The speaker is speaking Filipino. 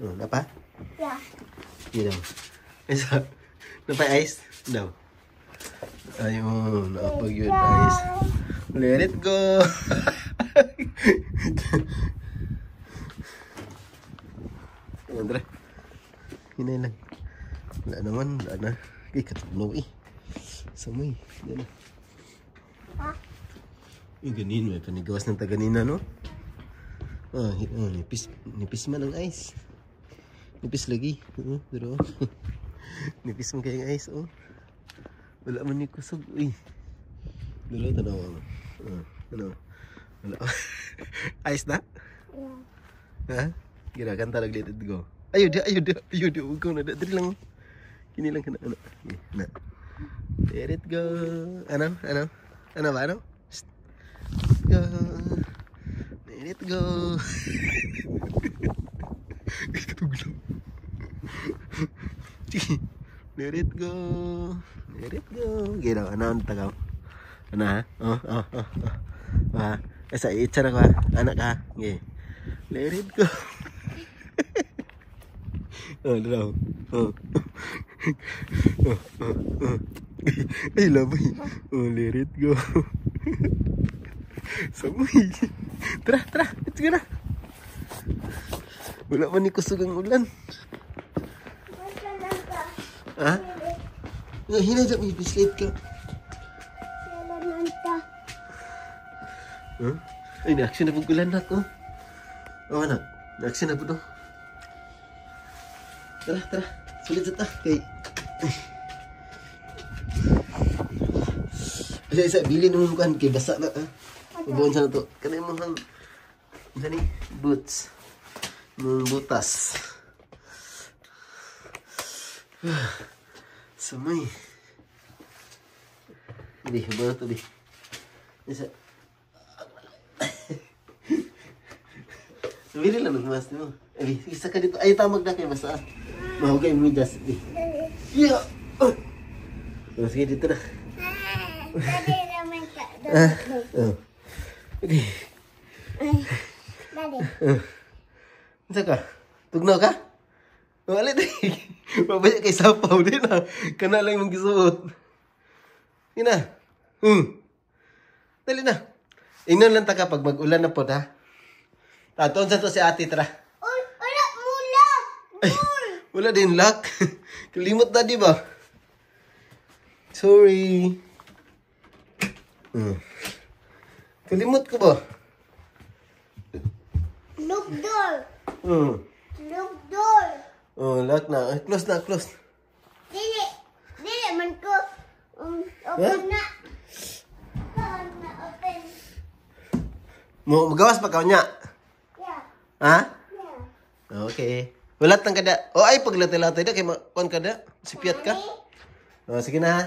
Oh, napa? Yeah. Iya daw. Isa. Napa ice? Daw. Ayun, napag yun ice. Let it go. Ayan, tara. Hinay lang. Wala naman, wala na. Ay, katulog eh. Samay. Yan na. Yung ganin, may panigawas ng taganina, no? Nipis man ang ice. Nipis lagi. Pero, nipis man kayong ice, oh. Wala man ni kusog, uy. Dalo, tanaw. Ano? Wala. Ice na? Yeah. Ha? Gira, kanta lang, let it go. Ayo dia. Huwag ko na. Dali lang. Kini lang ka na. Ano? Na. Let it go. Ano? Ano ba? Ano? Go. Let it go. Katuglaw. Let it go. Let it go. Gira, ano? Ano tagaw? Ano ha? Oh. Esa, itsa na ka. Anak ka. Okay. Let it go. Daw. Ay, labay. Let it go. Samoy. Tara. Let's go na. Wala man ni kusog ang ulan. Ha? Hinay dyan, may bislate ka. Huh? Ay, na-action na pong ulan na ko. Oh, anak. Na-action na po do. Tara. Sulit sa ta. Okay. Isa, bilin mo kan kay basa na. Ubuhan sa na to. Kanay mo hang boots. Mong butas. Samay. Hindi, ubuhan na to, di. Isa. Bili lang mas mo. Isa ka dito. Ay, tamag na kayo basta. Mahugay mo just. Yeah. Sige dito na. Daddy naman ka. Okay. Daddy. Isa ka? Tugnaw ka? Wala tayo. Mabaya kay sapaw din na. Kana lang mong gisuot. Yun na. Dali na. Ingnan lang ta ka pag mag-ulan na po ha. Taton sa to si ate, tara. Uy, wala mula. Ay, wala din luck. Kalimot na, di ba? Sorry. Kalimot ko ba? Look door. Look door. Oh, lock na. Ay, close na. Dili man ko. Open na. Open. Magawas pa ka niya. Yeah. Ha? Yeah. Okay. Walat ng kada. O ay, paglatay-latay na. Kaya kon kada. Sipiat ka. Oh, sige na ha.